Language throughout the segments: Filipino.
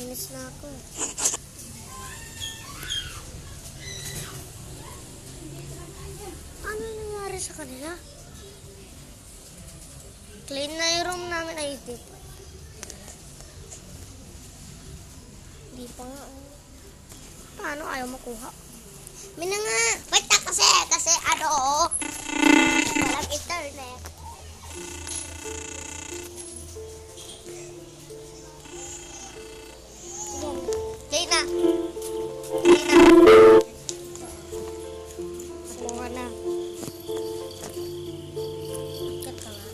Inis na ako. Ano nangyari sa kanila? Clean na yung room namin. Ay, di pa. Di pa nga. Paano ayaw makuha? Mina nga. Wait na kasi ano, walang internet. Lina. Nakuha na. Ikat ka nga.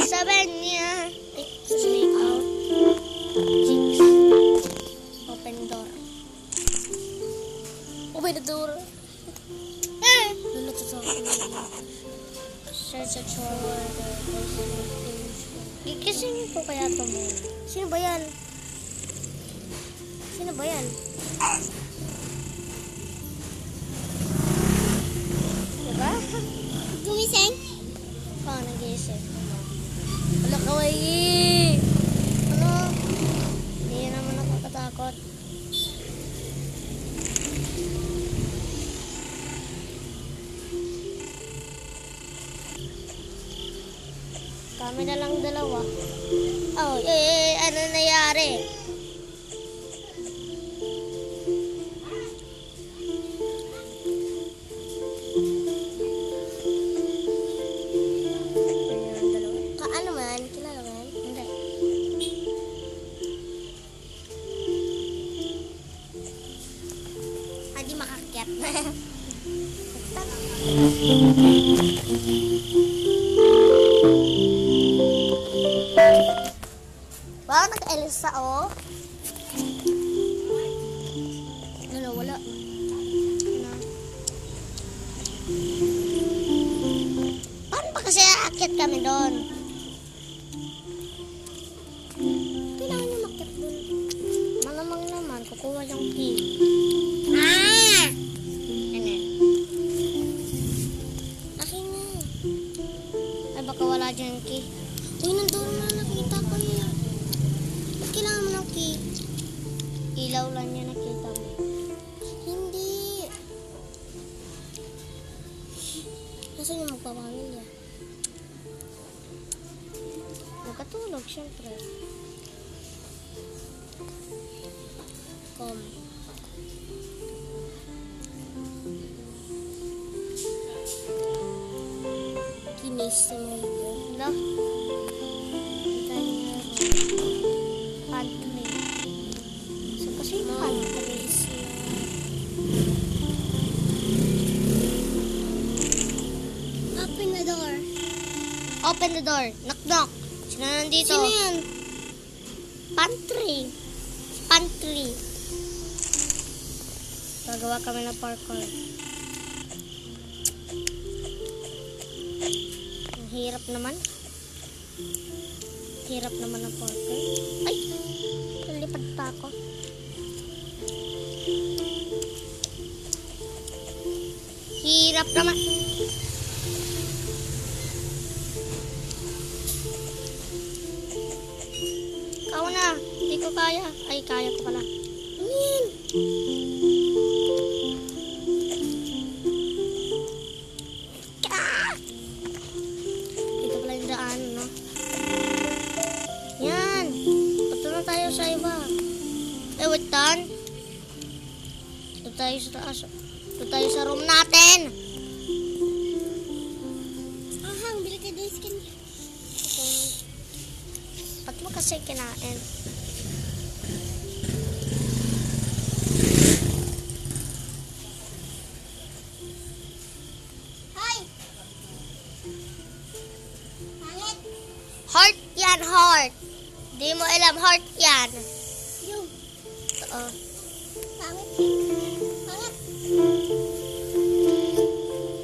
Sabi niya. Snake out. Jinx. Open door. Open the door. Lulot sa akin. Search a drawer. Gigising ko kaya ito mo. Sino ba yan? Sino ba yan? Diba? Gumising? Paano nagising? Wala kawaii! Ano? Hindi naman ako katakot. Kami na lang dalawa. Oh, ano nangyari? Ano man? Kilala man? Hindi. Hindi makakyat. Wow, nag-Elsa, oh. Ano, wala. Ano? Paano ba kasi aakyat kami doon? Kailangan niya makyat doon. Malamang naman, kukuha yung key. Ah! Ano? Akin na. Ay, baka wala dyan yung key. Uy, nandun na nakita ko yun. Ba't kailangan mo ng key? Ilaw lang niya nakita mo. Hindi. Nasaan yung magpapamilya? Nagkatulog, syempre. Come. Kinis mo yun. Hello? Pantry. So, kasi yung pantry is Open the door. open the door. Knock, knock. Sino nandito? Sino yan? Pantry. Pantry. Gagawa kami ng parkour. Ang hirap naman. Hirap naman ng parkour. Ay! Nalipad pa ako. Hirap naman. Ikaw na. Hindi ko kaya. Ay, kaya ko pala. Amin. Ah! Dito pala yung daan, no? Yan. Punta na tayo sa iba. Eh, wait, Dan. Ito tayo sa taas. Ito tayo sa room natin. Ahang, bili ka din skin. Ba't mo kasi kinain? Hoy! Pangit! Heart yan, heart. Di mo alam, heart yan. Yung, Oo. pangit. Pangit.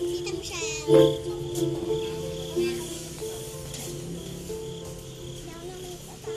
Kita mo siya. Yaw naman ito pa.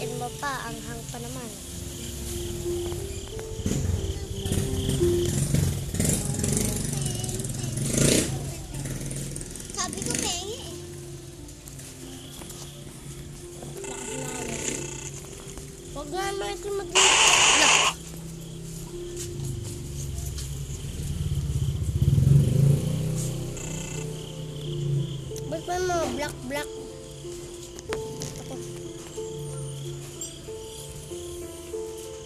Kain mo pa, anghang pa naman. Sabi ko pengi eh. Huwag nga naman ito mag- Ba't may mga black? Ako.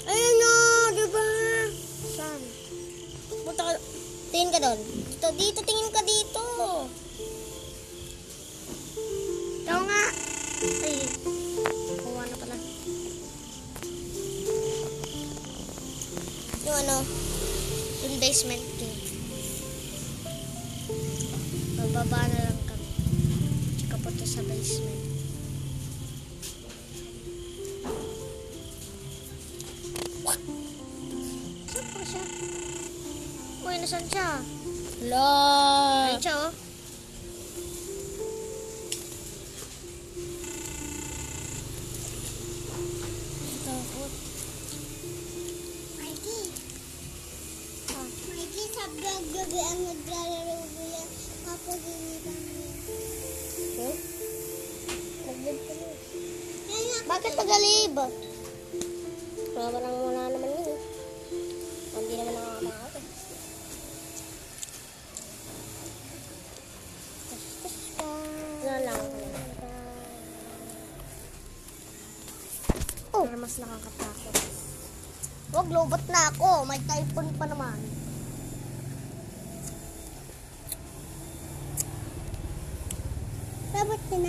Ayun na, diba? Saan? Punta ka. Tingin ka doon. Dito, tingin ka dito. Ikaw nga. Ay, kuha na pala. Yung ano, yung basement game. Bababa na lang kami. Tsaka punta sa basement. Saan pa siya? Uy, nasan siya? Hello! Ayun siya, oh. Takot. Mikey. Mikey, sabi ang gabi ang naglalaro ko yan. Kapag hindi kami. Hmm? Naglib ka na. Kaya nga, Bakit tagalib? Parang wala naman yun. Eh. Hindi naman nakakamakas. Wala lang. Oh. Pero mas nakakatakot. Huwag lobot na ako. May typhoon pa naman.